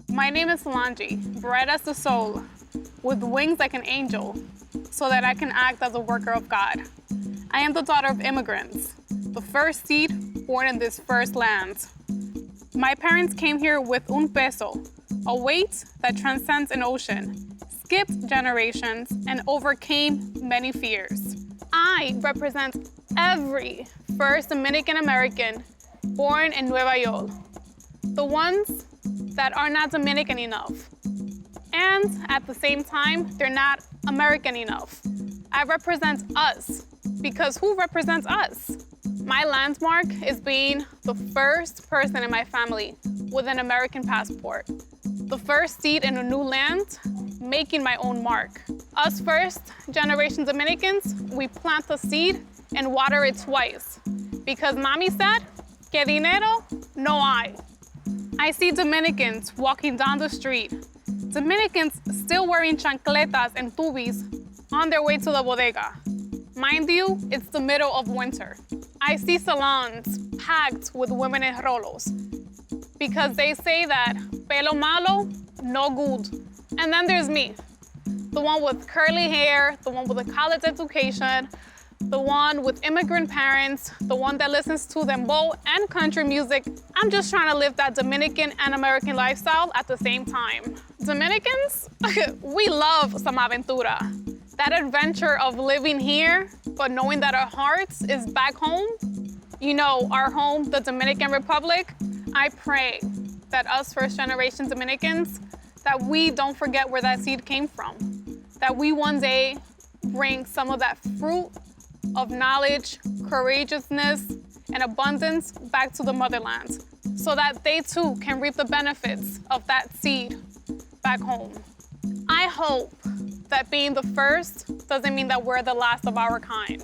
My name is Solange, bright as the soul, with wings like an angel, so that I can act as a worker of God. I am the daughter of immigrants, the first seed born in this first land. My parents came here with un peso, a weight that transcends an ocean, skipped generations, and overcame many fears. I represent every first Dominican American born in Nueva York, the ones that are not Dominican enough. And at the same time, they're not American enough. I represent us, because who represents us? My landmark is being the first person in my family with an American passport. The first seed in a new land, making my own mark. Us first generation Dominicans, we plant the seed and water it twice. Because mommy said, que dinero no hay. I see Dominicans walking down the street. Dominicans still wearing chancletas and tubis on their way to the bodega. Mind you, it's the middle of winter. I see salons packed with women in rolos because they say that pelo malo, no good. And then there's me, the one with curly hair, the one with a college education, the one with immigrant parents, the one that listens to dembow and country music. I'm just trying to live that Dominican and American lifestyle at the same time. Dominicans, we love some aventura. That adventure of living here, but knowing that our hearts is back home. You know, our home, the Dominican Republic. I pray that us first generation Dominicans, that we don't forget where that seed came from. That we one day bring some of that fruit of knowledge, courageousness, and abundance back to the motherland, so that they too can reap the benefits of that seed back home. I hope that being the first doesn't mean that we're the last of our kind.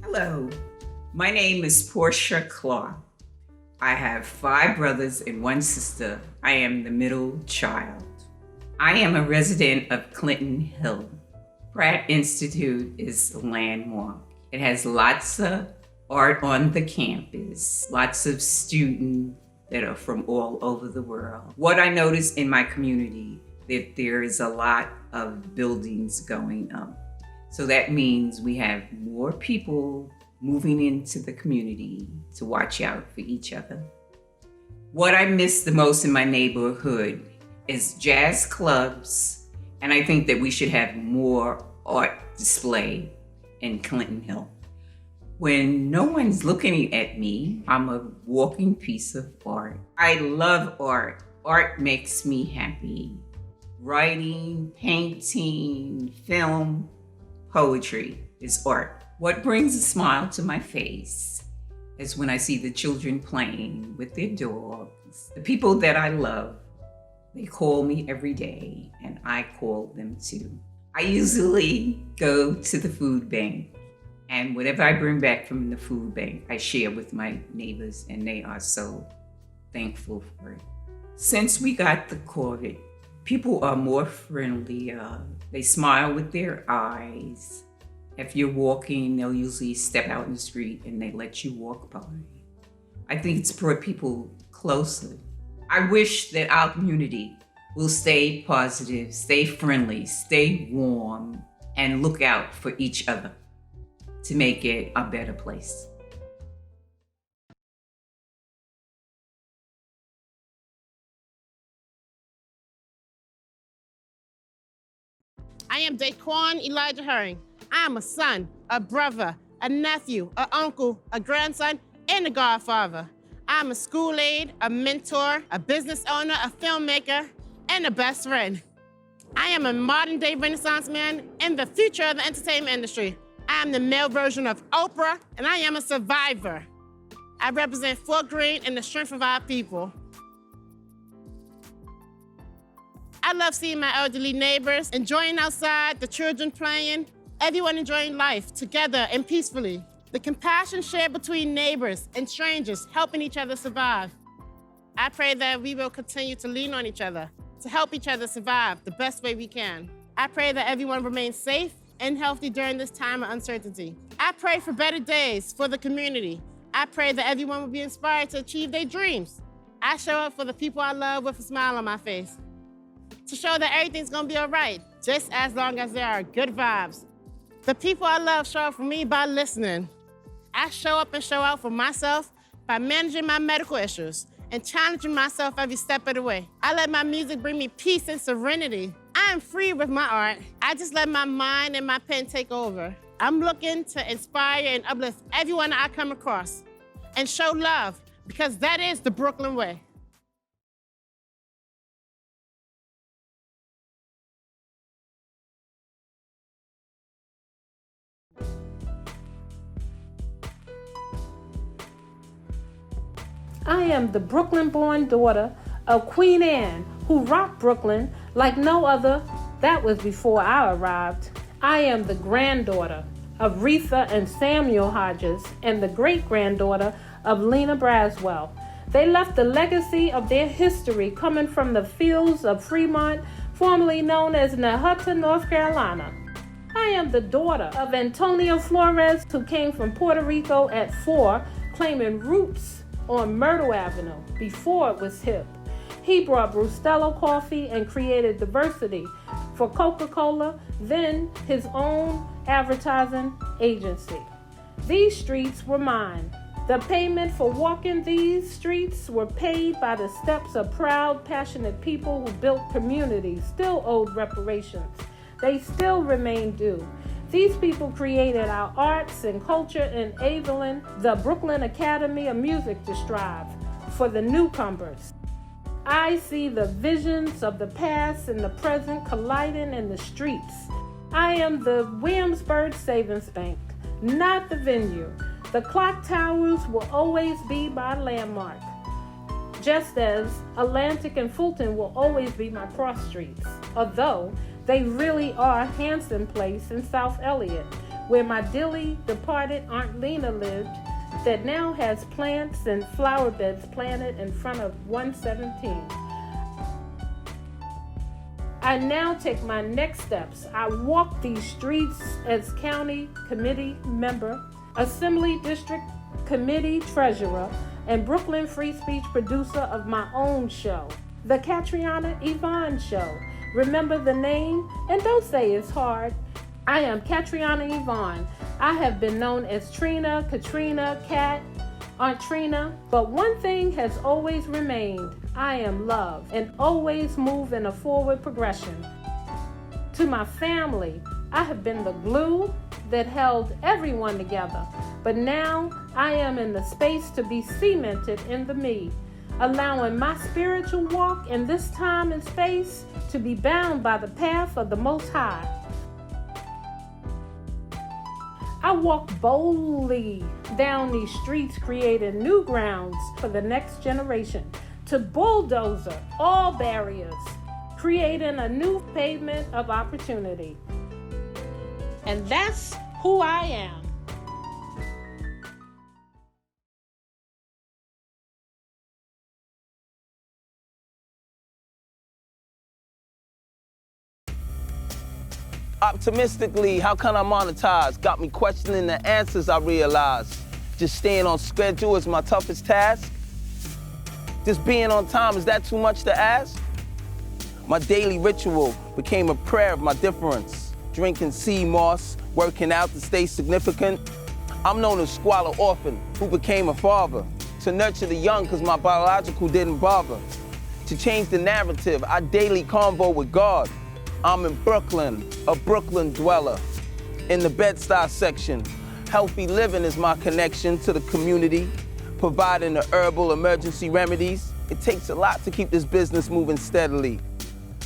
Hello, my name is Portia Clark. I have 5 brothers and 1 sister. I am the middle child. I am a resident of Clinton Hill. Pratt Institute is a landmark. It has lots of art on the campus, lots of students that are from all over the world. What I notice in my community, that there is a lot of buildings going up. So that means we have more people moving into the community to watch out for each other. What I miss the most in my neighborhood is jazz clubs, and I think that we should have more art display in Clinton Hill. When no one's looking at me, I'm a walking piece of art. I love art. Art makes me happy. Writing, painting, film, poetry is art. What brings a smile to my face is when I see the children playing with their dogs. The people that I love, they call me every day, and I call them too. I usually go to the food bank, and whatever I bring back from the food bank, I share with my neighbors, and they are so thankful for it. Since we got the COVID, people are more friendly. They smile with their eyes. If you're walking, they'll usually step out in the street and they let you walk by. I think it's brought people closer. I wish that our community will stay positive, stay friendly, stay warm, and look out for each other to make it a better place. I am Daquan Elijah Herring. I am a son, a brother, a nephew, an uncle, a grandson, and a godfather. I'm a school aide, a mentor, a business owner, a filmmaker, and a best friend. I am a modern-day Renaissance man and the future of the entertainment industry. I am the male version of Oprah, and I am a survivor. I represent Fort Greene and the strength of our people. I love seeing my elderly neighbors enjoying outside, the children playing, everyone enjoying life together and peacefully. The compassion shared between neighbors and strangers helping each other survive. I pray that we will continue to lean on each other, to help each other survive the best way we can. I pray that everyone remains safe and healthy during this time of uncertainty. I pray for better days for the community. I pray that everyone will be inspired to achieve their dreams. I show up for the people I love with a smile on my face, to show that everything's gonna be all right, just as long as there are good vibes. The people I love show up for me by listening. I show up and show out for myself by managing my medical issues and challenging myself every step of the way. I let my music bring me peace and serenity. I am free with my art. I just let my mind and my pen take over. I'm looking to inspire and uplift everyone I come across and show love, because that is the Brooklyn way. I am the Brooklyn-born daughter of Queen Anne, who rocked Brooklyn like no other. That was before I arrived. I am the granddaughter of Retha and Samuel Hodges and the great-granddaughter of Lena Braswell. They left the legacy of their history coming from the fields of Fremont, formerly known as Nahutta, North Carolina. I am the daughter of Antonio Flores, who came from Puerto Rico at 4, claiming roots on Myrtle Avenue before it was hip. He brought Brustelo coffee and created diversity for Coca-Cola, then his own advertising agency. These streets were mine. The payment for walking these streets were paid by the steps of proud, passionate people who built communities, still owed reparations. They still remain due. These people created our arts and culture, enabling the Brooklyn Academy of Music to strive for the newcomers. I see the visions of the past and the present colliding in the streets. I am the Williamsburg Savings Bank, not the venue. The clock towers will always be my landmark, just as Atlantic and Fulton will always be my cross streets, although they really are Hanson Place in South Elliott, where my dearly departed Aunt Lena lived, that now has plants and flower beds planted in front of 117. I now take my next steps. I walk these streets as county committee member, Assembly District Committee treasurer, and Brooklyn Free Speech producer of my own show, The Catriona Yvonne Show. Remember the name? And don't say it's hard. I am Catriona Yvonne. I have been known as Trina, Katrina, Kat, Aunt Trina, but one thing has always remained. I am love and always move in a forward progression. To my family, I have been the glue that held everyone together, but now I am in the space to be cemented in the me, allowing my spiritual walk in this time and space to be bound by the path of the Most High. I walk boldly down these streets, creating new grounds for the next generation, to bulldozer all barriers, creating a new pavement of opportunity. And that's who I am. Optimistically, how can I monetize? Got me questioning the answers I realized. Just staying on schedule is my toughest task. Just being on time, is that too much to ask? My daily ritual became a prayer of my difference. Drinking sea moss, working out to stay significant. I'm known as Squalor Orphan, who became a father. To nurture the young, cause my biological didn't bother. To change the narrative, I daily convo with God. I'm in Brooklyn, a Brooklyn dweller. In the Bed-Stuy section, healthy living is my connection to the community, providing the herbal emergency remedies. It takes a lot to keep this business moving steadily.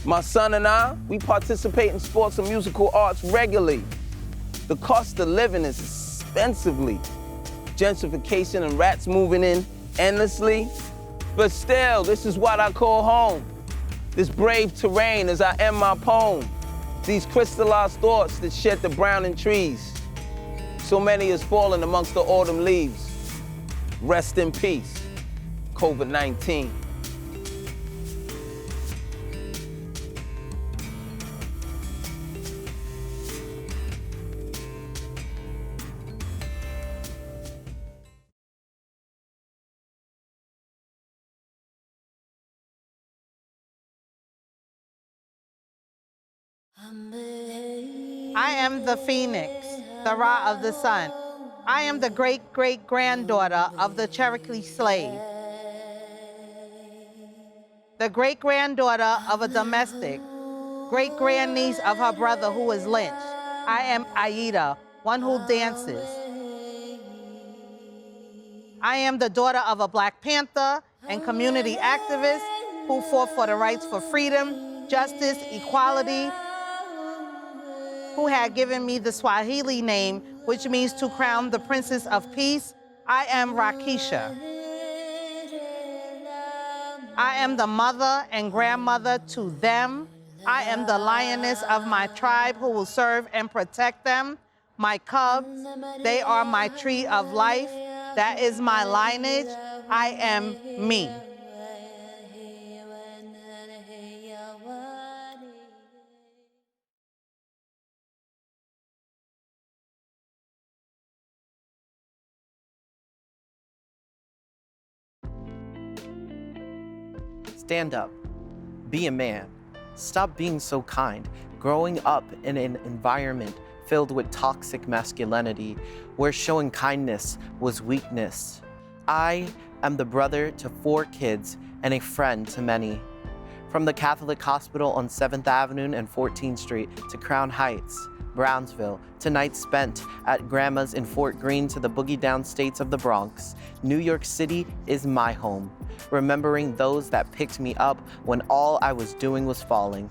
My son and I, we participate in sports and musical arts regularly. The cost of living is expensively. Gentrification and rats moving in endlessly. But still, this is what I call home. This brave terrain as I end my poem. These crystallized thoughts that shed the browning trees. So many has fallen amongst the autumn leaves. Rest in peace, COVID-19. I am the phoenix, the Ra of the sun. I am the great-great-granddaughter of the Cherokee slave, the great-granddaughter of a domestic, great-grandniece of her brother who was lynched. I am Aida, one who dances. I am the daughter of a Black Panther and community activist who fought for the rights for freedom, justice, equality, who had given me the Swahili name, which means to crown the Princess of Peace. I am Rakisha. I am the mother and grandmother to them. I am the lioness of my tribe who will serve and protect them. My cubs, they are my tree of life. That is my lineage. I am me. Stand up. Be a man. Stop being so kind. Growing up in an environment filled with toxic masculinity, where showing kindness was weakness. I am the brother to 4 kids and a friend to many. From the Catholic Hospital on 7th Avenue and 14th Street to Crown Heights, Brownsville, to nights spent at Grandma's in Fort Greene to the boogie down states of the Bronx, New York City is my home, remembering those that picked me up when all I was doing was falling.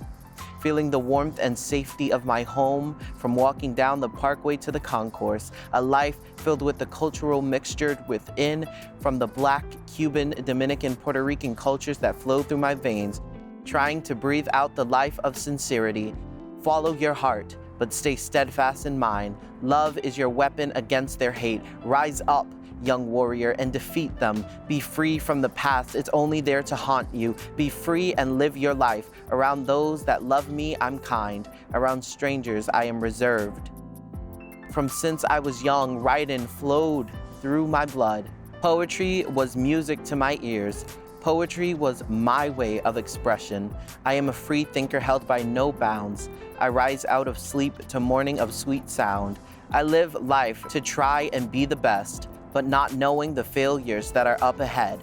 Feeling the warmth and safety of my home from walking down the parkway to the concourse, a life filled with the cultural mixture within from the Black, Cuban, Dominican, Puerto Rican cultures that flow through my veins, trying to breathe out the life of sincerity. Follow your heart, but stay steadfast in mind. Love is your weapon against their hate. Rise up, young warrior, and defeat them. Be free from the past. It's only there to haunt you. Be free and live your life. Around those that love me, I'm kind. Around strangers, I am reserved. From since I was young, writing flowed through my blood. Poetry was music to my ears. Poetry was my way of expression. I am a free thinker held by no bounds. I rise out of sleep to morning of sweet sound. I live life to try and be the best, but not knowing the failures that are up ahead.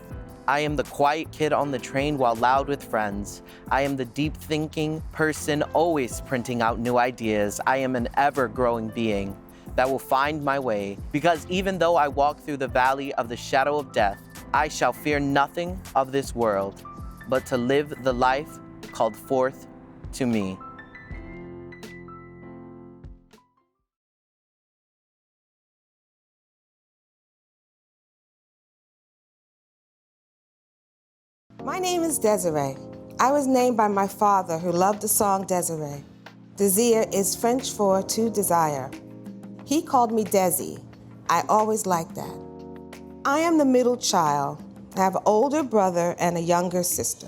I am the quiet kid on the train while loud with friends. I am the deep thinking person always printing out new ideas. I am an ever-growing being that will find my way, because even though I walk through the valley of the shadow of death, I shall fear nothing of this world, but to live the life called forth to me. My name is Desiree. I was named by my father, who loved the song Desiree. Désir is French for to desire. He called me Desi. I always liked that. I am the middle child. I have an older brother and a younger sister.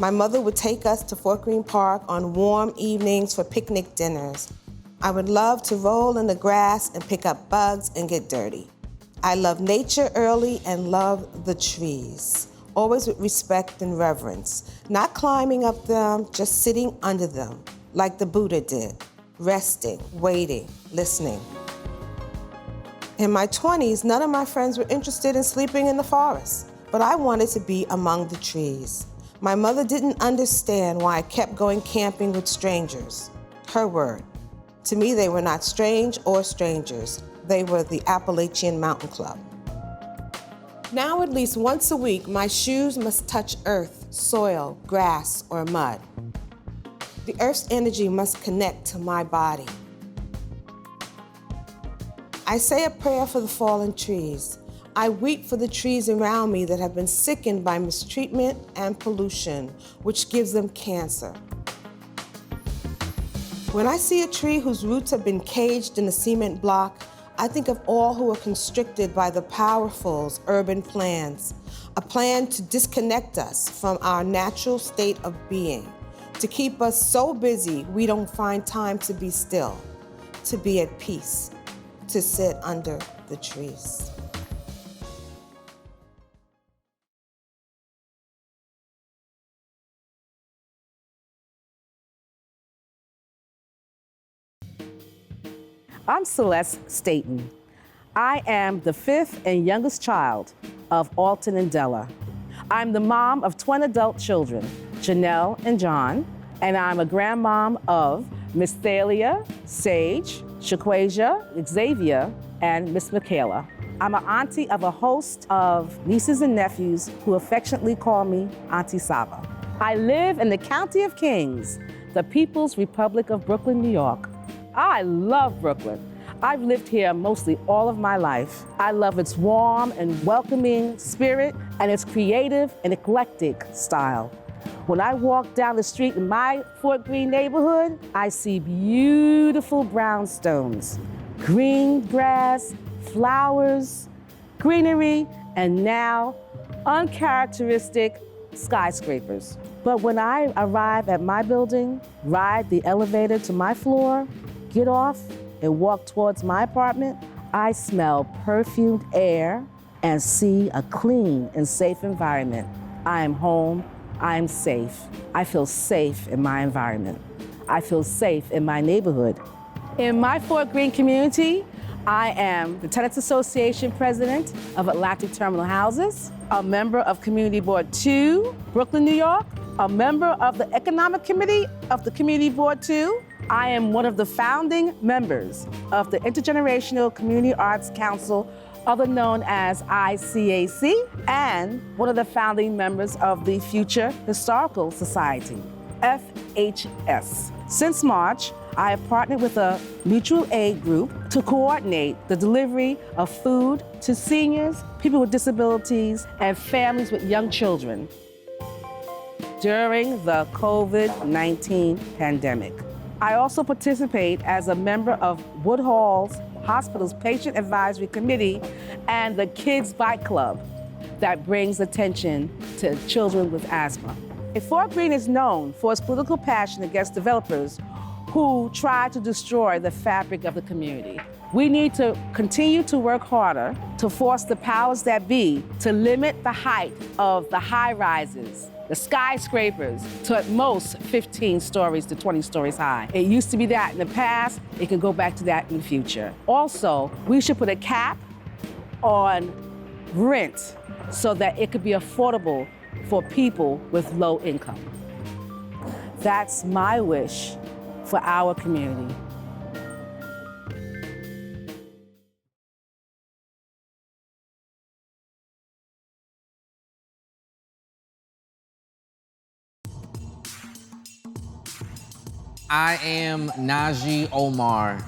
My mother would take us to Fort Greene Park on warm evenings for picnic dinners. I would love to roll in the grass and pick up bugs and get dirty. I love nature early and love the trees, always with respect and reverence, not climbing up them, just sitting under them, like the Buddha did, resting, waiting, listening. In my 20s, none of my friends were interested in sleeping in the forest, but I wanted to be among the trees. My mother didn't understand why I kept going camping with strangers. Her word. To me, they were not strange or strangers. They were the Appalachian Mountain Club. Now, at least once a week, my shoes must touch earth, soil, grass, or mud. The earth's energy must connect to my body. I say a prayer for the fallen trees. I weep for the trees around me that have been sickened by mistreatment and pollution, which gives them cancer. When I see a tree whose roots have been caged in a cement block, I think of all who are constricted by the powerful's urban plans, a plan to disconnect us from our natural state of being, to keep us so busy we don't find time to be still, to be at peace, to sit under the trees. I'm Celeste Staten. I am the fifth and youngest child of Alton and Della. I'm the mom of twin adult children, Janelle and John, and I'm a grandmom of Miss Thalia, Sage, Shaquasia, Xavier, and Miss Michaela. I'm an auntie of a host of nieces and nephews who affectionately call me Auntie Saba. I live in the County of Kings, the People's Republic of Brooklyn, New York. I love Brooklyn. I've lived here mostly all of my life. I love its warm and welcoming spirit and its creative and eclectic style. When I walk down the street in my Fort Greene neighborhood, I see beautiful brownstones, green grass, flowers, greenery, and now uncharacteristic skyscrapers. But when I arrive at my building, ride the elevator to my floor, get off, and walk towards my apartment, I smell perfumed air and see a clean and safe environment. I am home, I am safe. I feel safe in my environment. I feel safe in my neighborhood. In my Fort Greene community, I am the Tenants Association President of Atlantic Terminal Houses, a member of Community Board 2, Brooklyn, New York, a member of the Economic Committee of the Community Board 2. I am one of the founding members of the Intergenerational Community Arts Council, other known as ICAC, and one of the founding members of the Future Historical Society, FHS. Since March, I have partnered with a mutual aid group to coordinate the delivery of food to seniors, people with disabilities, and families with young children during the COVID-19 pandemic. I also participate as a member of Woodhall's Hospital's Patient Advisory Committee and the Kids Bike Club that brings attention to children with asthma. Fort Greene is known for its political passion against developers who try to destroy the fabric of the community. We need to continue to work harder to force the powers that be to limit the height of the high-rises, the skyscrapers, to at most 15 stories to 20 stories high. It used to be that in the past, it can go back to that in the future. Also, we should put a cap on rent so that it could be affordable for people with low income. That's my wish for our community. I am Najee Omar,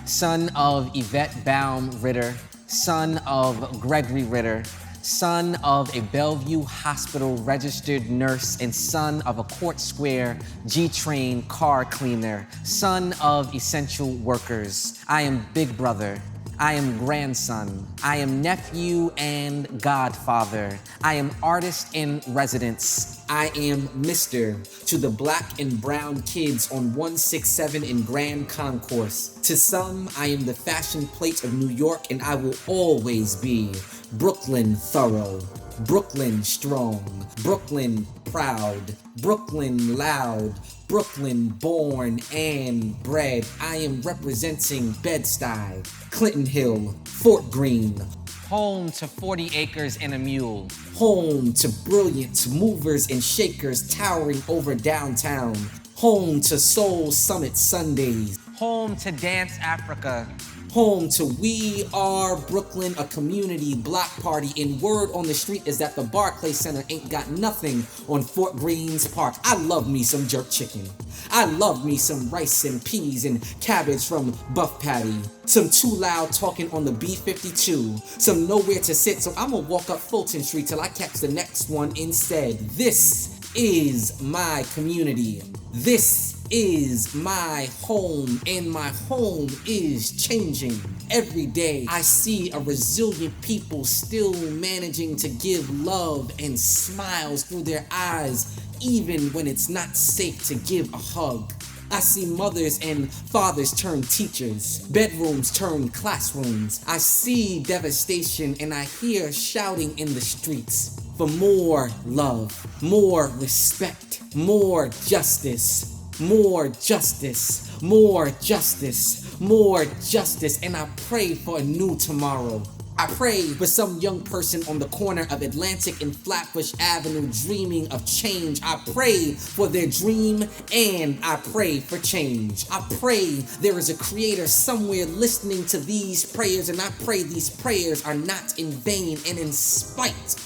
son of Yvette Baum Ritter, son of Gregory Ritter, son of a Bellevue Hospital registered nurse, and son of a Court Square G-Train car cleaner, son of essential workers. I am big brother. I am grandson. I am nephew and godfather. I am artist in residence. I am Mr. to the black and brown kids on 167 in Grand Concourse. To some, I am the fashion plate of New York, and I will always be Brooklyn thorough, Brooklyn strong, Brooklyn proud, Brooklyn loud, Brooklyn born and bred. I am representing Bed-Stuy, Clinton Hill, Fort Greene. Home to 40 acres and a mule. Home to brilliant movers and shakers towering over downtown. Home to Soul Summit Sundays. Home to Dance Africa. Home to We Are Brooklyn, a community block party, and word on the street is that the Barclay Center ain't got nothing on Fort Greene's Park. I love me some jerk chicken. I love me some rice and peas and cabbage from Buff Patty. Some Too Loud talking on the B-52. Some Nowhere to Sit, so I'ma walk up Fulton Street till I catch the next one instead. This is my community. This is my home, and my home is changing. Every day I see a resilient people still managing to give love and smiles through their eyes, even when it's not safe to give a hug. I see mothers and fathers turn teachers, bedrooms turn classrooms. I see devastation and I hear shouting in the streets for more love, more respect, more justice. more justice, more justice, more justice, and I pray for a new tomorrow. I pray for some young person on the corner of Atlantic and Flatbush Avenue dreaming of change. I pray for their dream and I pray for change. I pray there is a creator somewhere listening to these prayers, and I pray these prayers are not in vain, and in spite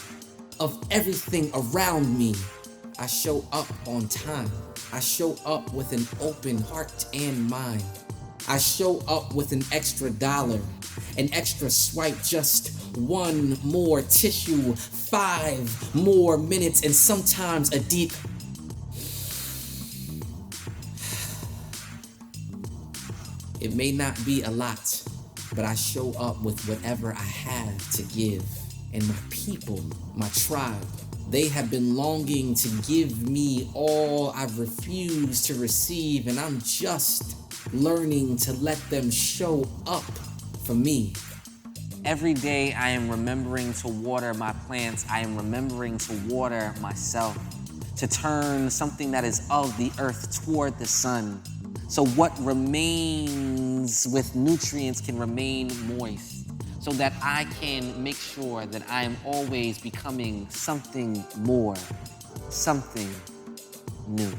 of everything around me, I show up on time. I show up with an open heart and mind. I show up with an extra $1, an extra swipe, just one more tissue, 5 more minutes, and sometimes a deep It may not be a lot, but I show up with whatever I have to give. And my people, my tribe, they have been longing to give me all I've refused to receive, and I'm just learning to let them show up for me. Every day I am remembering to water my plants. I am remembering to water myself, to turn something that is of the earth toward the sun. So what remains with nutrients can remain moist, so that I can make sure that I am always becoming something more, something new.